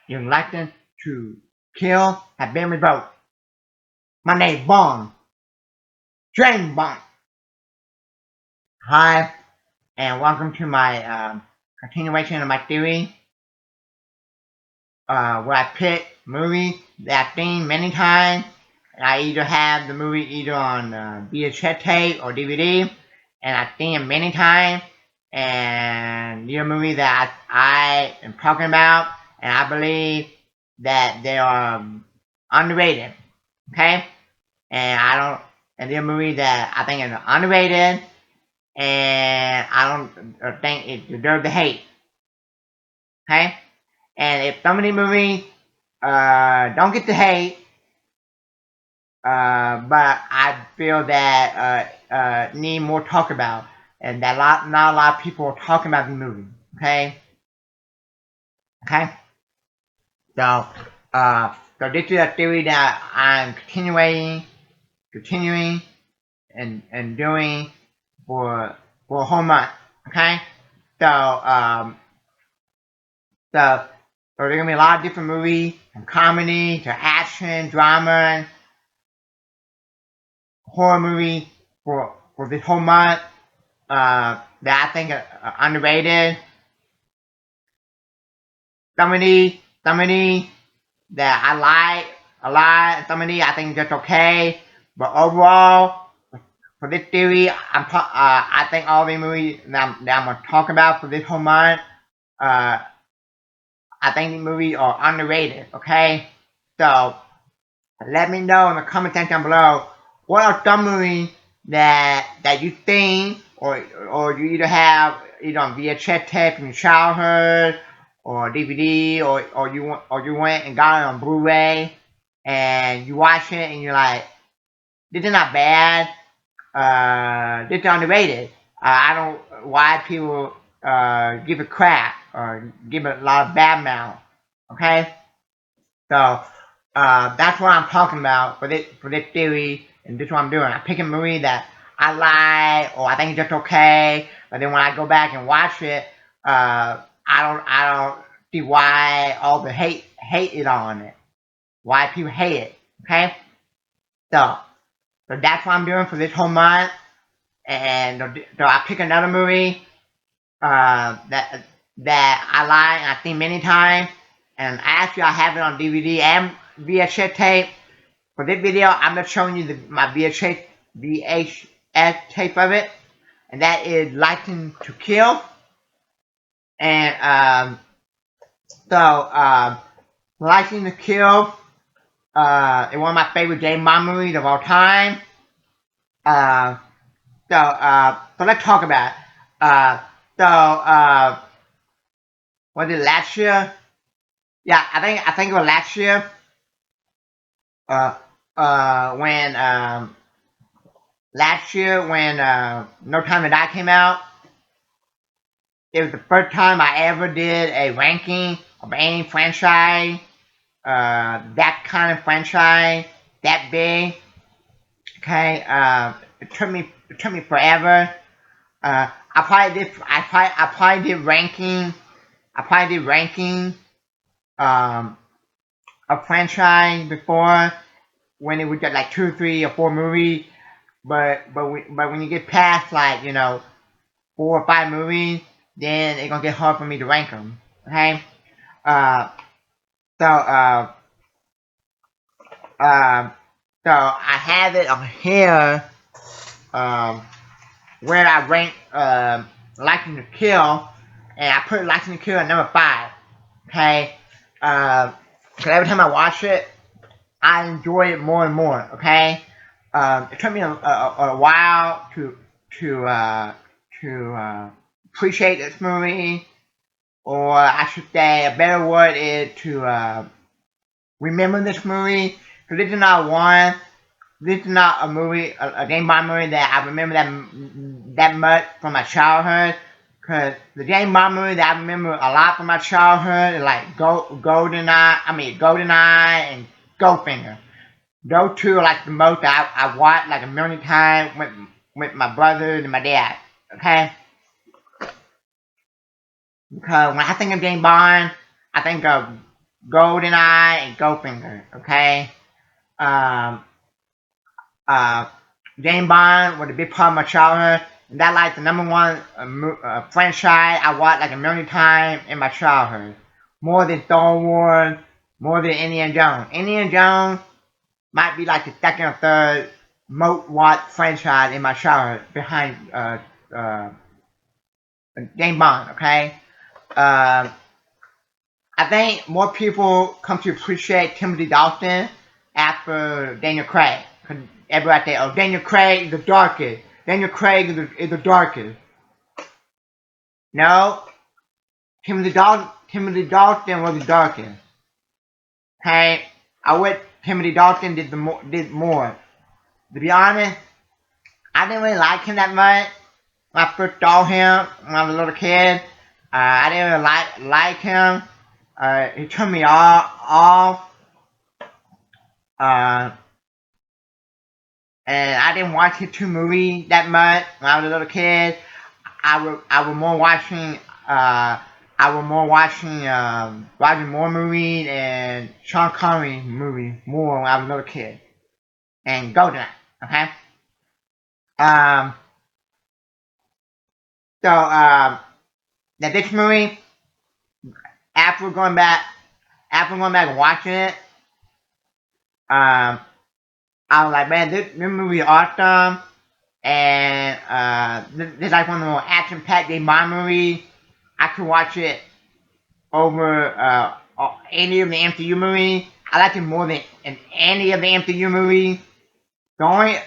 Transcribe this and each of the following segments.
Your license to kill has been revoked. My name Bond. James Bond. Hi, and welcome to my continuation of my theory, where I pick movies that I've seen many times. And I either have the movie either on VHS tape or DVD, and I've seen it many times. And these are movies that I am talking about, and I believe that they are underrated. Okay, and they're movies that I think are underrated, and I don't think it deserves the hate. Okay, and if some of these movies don't get the hate, but I feel that need more talk about, and that not a lot of people are talking about the movie. Okay, okay. So, this is a theory that I'm continuing, and doing for a whole month. Okay, so so there's gonna be a lot of different movies, from comedy to action, drama, horror movie for this whole month that I think are underrated. Some of these that I like a lot. Some of these I think just okay, but overall, for this theory, I think all the movies that I'm gonna talk about for this whole month, I think the movies are underrated. Okay, so let me know in the comment section down below what are some movies that you think or you either have either on VHS tape from your childhood or DVD or you went and got it on Blu-ray and you watch it and you're like, this is not bad. This is underrated. I don't why people give it crap or give it a lot of bad mouth. Okay, so that's what I'm talking about for this theory, and this is what I'm doing. I pick a movie that I like or I think it's just okay, but then when I go back and watch it, I don't see why all the hate is on it. Why people hate it. Okay, so that's what I'm doing for this whole month, and so I pick another movie that I like and I've seen many times, and actually I have it on DVD and VHS tape. For this video, I'm just showing you my VHS tape of it, and that is License to Kill. And License to Kill is one of my favorite James Bond movies of all time. So let's talk about it. Was it last year? Yeah, I think it was last year. When last year when No Time to Die came out, it was the first time I ever did a ranking of any franchise, that kind of franchise, that big. Okay, it took me forever. I probably did ranking. I probably did ranking a franchise before when it was just like 2, 3, or 4 movies. But when you get past like 4 or 5 movies, then it's gonna get hard for me to rank them. Okay. Uh, so uh, so I have it on here where I rank License to Kill, and I put License to Kill at number 5. Okay. Cause every time I watch it, I enjoy it more and more. Okay. It took me a while to appreciate this movie, or I should say, a better word is to remember this movie. Because this is not a movie, a James Bond movie that I remember that much from my childhood. Because the James Bond movie that I remember a lot from my childhood is like GoldenEye and Goldfinger. Those two are like the most I watched like a million times with my brothers and my dad. Okay, because when I think of James Bond, I think of GoldenEye and Goldfinger. Okay. Um, uh, James Bond was a big part of my childhood. And that like the number one franchise I watched like a million times in my childhood. More than Star Wars, more than Indiana Jones. Indiana Jones might be like the second or third most watched franchise in my childhood behind uh, James Bond. Okay. Um, I think more people come to appreciate Timothy Dalton after Daniel Craig. Cause everybody say, "Oh, Daniel Craig is the darkest. Daniel Craig is the darkest." No, Timothy Dalton was the darkest. Okay, I wish Timothy Dalton did more. To be honest, I didn't really like him that much when I first saw him when I was a little kid. I didn't really like him. He turned me off. Uh, and I didn't watch his two movies that much when I was a little kid. I was more watching Roger Moore movies and Sean Connery movies more when I was a little kid. And GoldenEye. Okay. Um. So now this movie after going back and watching it, um, I was like, man, this movie is awesome. And this is like one of the more action-packed James Bond movies. I could watch it over any of the MCU movies. I like it more than in any of the MCU movies. The only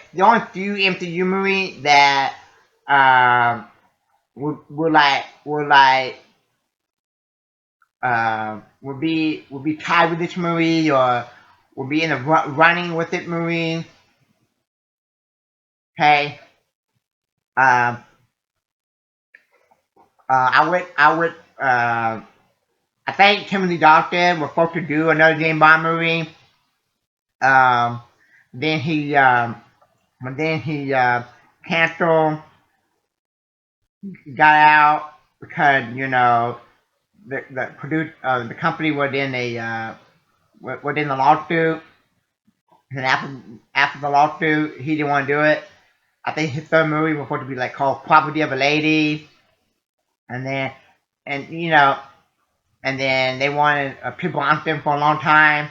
few MCU movies that would be tied with this movie or would be in the running with this movie. Okay. Um, I think Timothy Dalton was supposed to do another James Bond movie. Um, then he canceled, got out because the company was in a lawsuit, and after the lawsuit, he didn't want to do it. I think his third movie was supposed to be like called Property of a Lady, and then and you know and then they wanted people on film for a long time.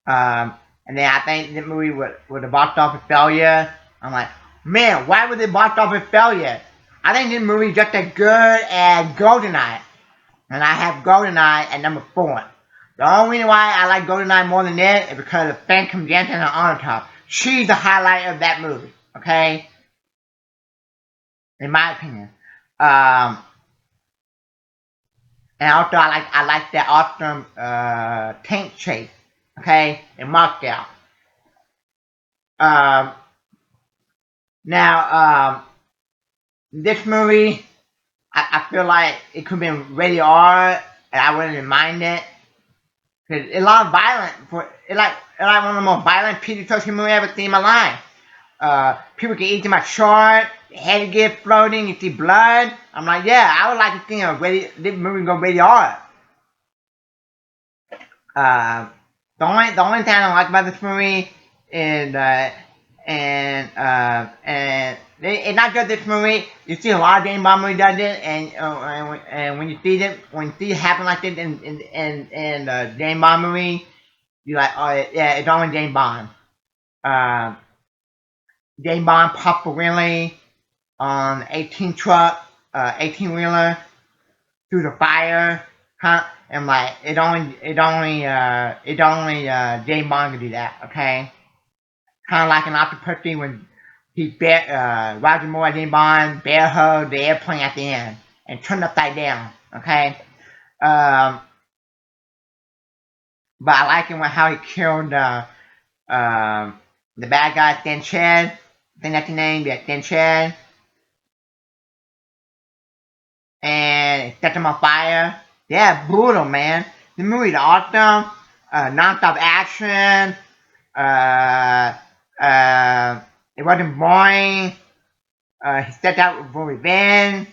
And then I think the movie was a box office failure. I'm like, man, why was it box office failure? I think this movie is just as good as GoldenEye. And I have GoldenEye at number 4. The only reason why I like GoldenEye more than that is because of Phantom Jansen on top. She's the highlight of that movie, okay? In my opinion. Um, and also I like that awesome tank chase, okay, in Markdown. Um, now, this movie, I feel like it could have been rated R, and I wouldn't mind it. Cause it's a lot of violent it's like one of the most violent PG-13 movies I've ever seen in my life. People get eaten by shark, head get floating, you see blood. I'm like, yeah, I would like to see this movie go rated R. The only thing I don't like about this movie is it's not just this movie. You see a lot of James Bond movies does it, and when you see it happen like this in James Bond movie, you're like, oh yeah, it's only James Bond. Uh, James Bond popped a wheelie on 18 truck, 18 wheeler through the fire, huh? And like James Bond could do that, okay? Kind of like an Octopussy when Roger Moore and James Bond bear hug the airplane at the end and turned upside down, okay? Um, but I like it when how he killed the bad guy Stan Chen. I think that's the name, yeah, Stan Chen, and set him on fire. Yeah, brutal, man. The movie's awesome. Non-stop action. Uh, it wasn't boring. He set out for revenge.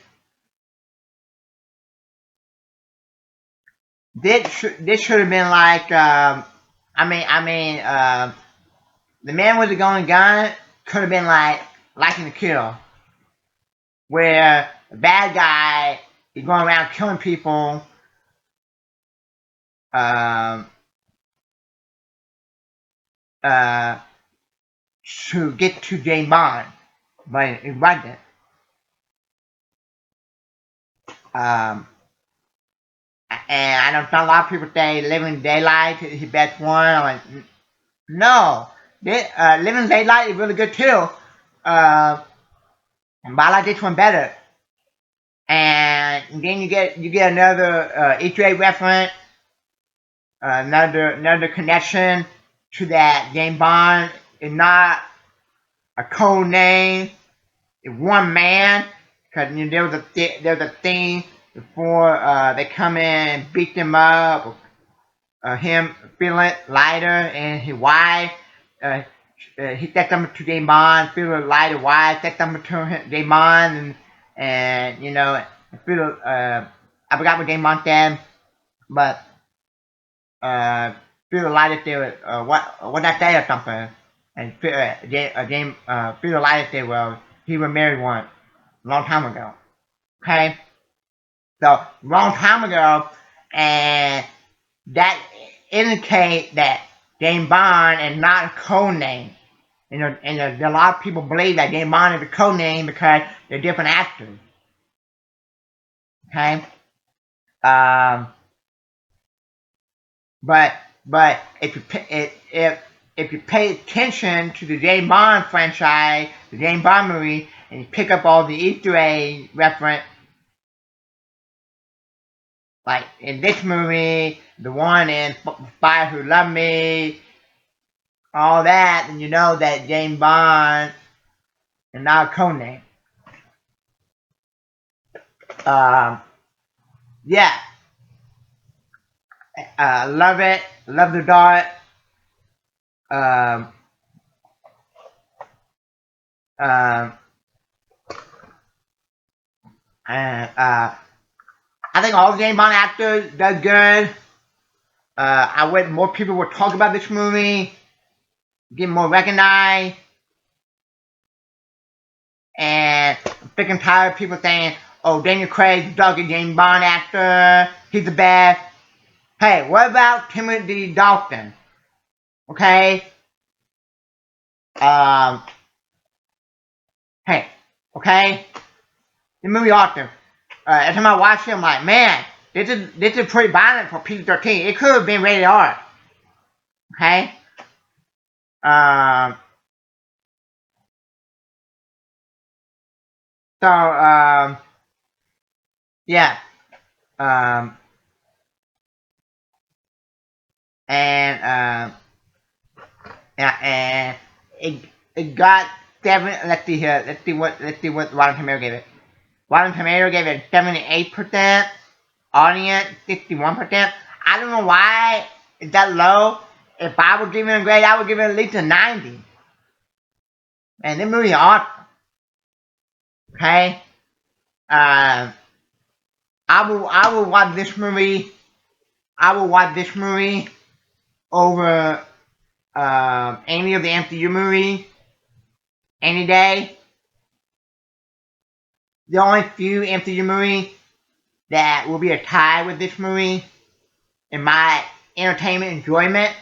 this should have been like the man with the golden gun could have been like Liking to Kill, where the bad guy is going around killing people. Um, uh, to get to James Bond, but it wasn't. Um, and I know a lot of people say Living Daylight is the best one. I'm like, no, Living Daylight is really good too. Uh, but I like this one better. And then you get another Easter egg reference, another connection to that James Bond. It's not a code name. It's one man. Because there was a thing before they come in and beat them up. Him feeling lighter and his wife. He takes them to James Bond, feeling lighter wife, takes them to James Bond, and you know, feel I forgot what James Bond said, but feel lighter there, what I say or something, and feel lighter there. Well, he was married once, a long time ago. Okay, so long time ago, and that indicate that James Bond is not a code name. And a lot of people believe that James Bond is a code name because they're different actors. Okay, um, but if you pay attention to the James Bond franchise, the James Bond movie, and you pick up all the Easter egg reference, like in this movie, the one in Spy Who Loved Me, all that, then you know that James Bond is not a code name. Yeah, love it, love the dart. Um, um, and I think all the James Bond actors did good. I wish more people would talk about this movie, get more recognized, and I'm sick and tired of people saying, "Oh, Daniel Craig's dog a James Bond actor, he's the best." Hey, what about Timothy Dalton? Okay, um, hey, okay, the movie author. Every time I watch it, I'm like, man, this is pretty violent for PG-13. It could have been rated R. Okay. Um. So yeah. Um. And yeah, and it got 7. Let's see here. Let's see what Rotten Tomato gave it. Rotten Tomato gave it 78%. Audience 61%. I don't know why it's that low. If I would give it a grade, I would give it at least a 90. And this movie is awesome. Okay. Uh, I will watch this movie. I will watch this movie over any of the MCU movies any day. The only few MCU movies that will be a tie with this movie in my entertainment enjoyment,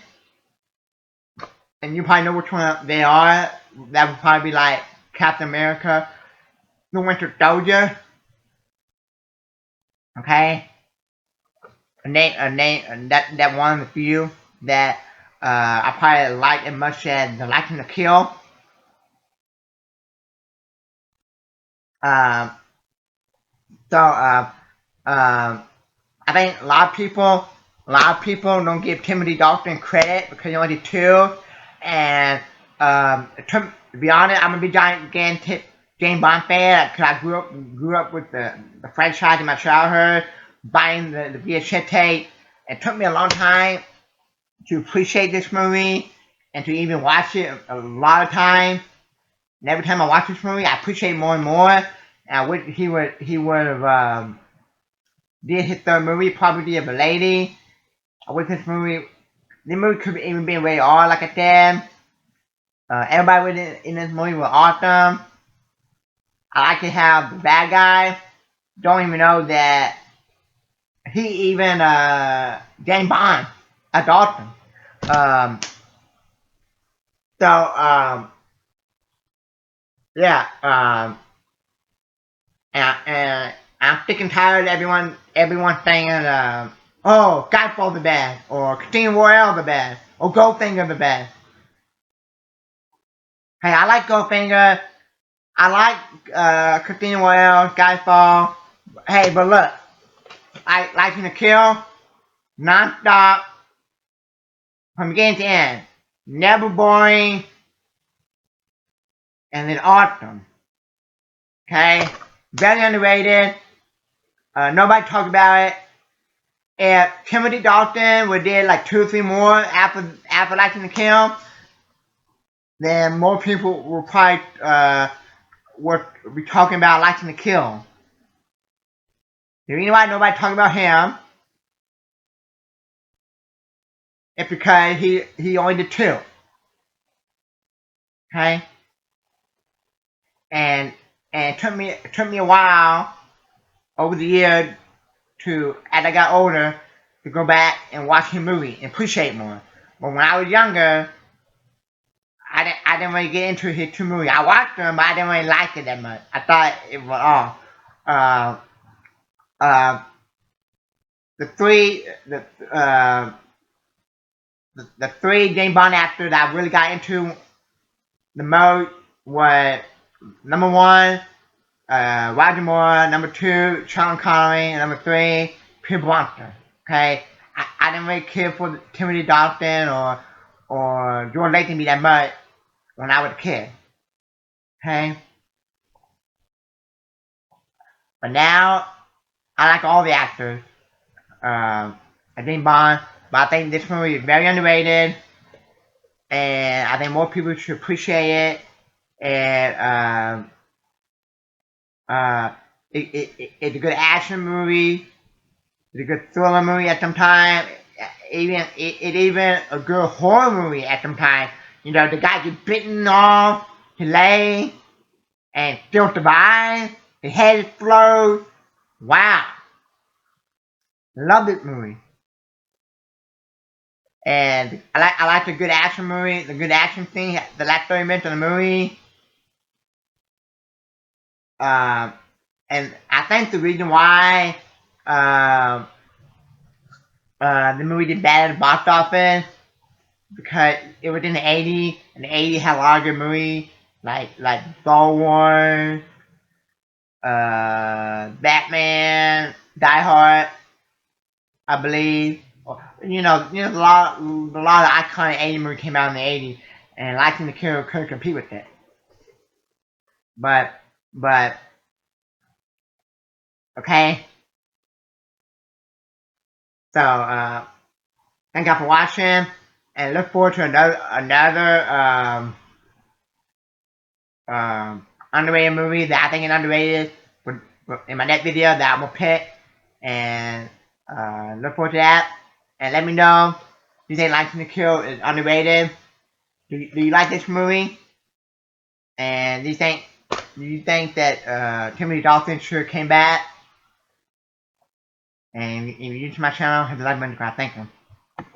and you probably know which one they are. That would probably be like Captain America, The Winter Soldier. Okay, that one of the few that I probably like as much as The Liking to Kill. Um, so I think a lot of people don't give Timothy Dalton credit because he only did 2. And to be honest, I'm a big gigantic James Bond fan because I grew up with the franchise in my childhood, buying the VHS tape. It took me a long time to appreciate this movie and to even watch it a lot of times. And every time I watch this movie, I appreciate it more and more. And I wish he would have did his third movie, Property of a Lady. I wish this movie could even be rated R, like I said. Everybody in this movie was awesome. I like to have the bad guy. Don't even know that he even James Bond. That's awesome. Um, so yeah. And I'm sick and tired of everyone saying oh, Skyfall the best, or Casino Royale the best, or Goldfinger the best. Hey, I like Goldfinger. I like Casino Royale, Skyfall. Hey, but look, I like to kill non-stop from beginning to end. Never boring, and then awesome. Okay? Very underrated. Nobody talked about it. If Timothy Dalton would did like 2 or 3 more after Liking to Kill, then more people will probably would be talking about Liking to Kill. The reason why nobody talking about him is because he only did 2. Okay? And it took me a while over the years to, as I got older, to go back and watch his movie and appreciate more. But when I was younger, I didn't really get into his 2 movies. I watched them, but I didn't really like it that much. I thought it was off. Uh, uh, the three the 3 James Bond actors that I really got into the most was number 1, Roger Moore, number 2, Sean Connery, and number 3, Pierce Brosnan. Okay, I didn't really care for Timothy Dalton or George Lazenby that much when I was a kid. Okay, but now I like all the actors. James Bond, but I think this movie is very underrated, and I think more people should appreciate it. And it's a good action movie. It's a good thriller movie at some time. Even a good horror movie at some time. You know, the guy gets bitten off his leg and still survives. His head explodes. Wow, love this movie. And I like the good action movie, the good action thing, the last 30 minutes of the movie. Um, and I think the reason why um, the movie did bad at the box office because it was in the 80s, and the 80s had a lot of good movies like Star Wars, Batman, Die Hard, I believe. A lot of iconic 80s movies came out in the 80s, and Liking the Kill couldn't compete with it. But but okay. So thank you for watching, and look forward to another underrated movie that I think is underrated in my next video that I will pick, and look forward to that. And let me know if you think Liking to Kill is underrated. Do you like this movie? And do you think that Timothy Dalton should came back? And if you're new to my channel, hit the like button. Thank you.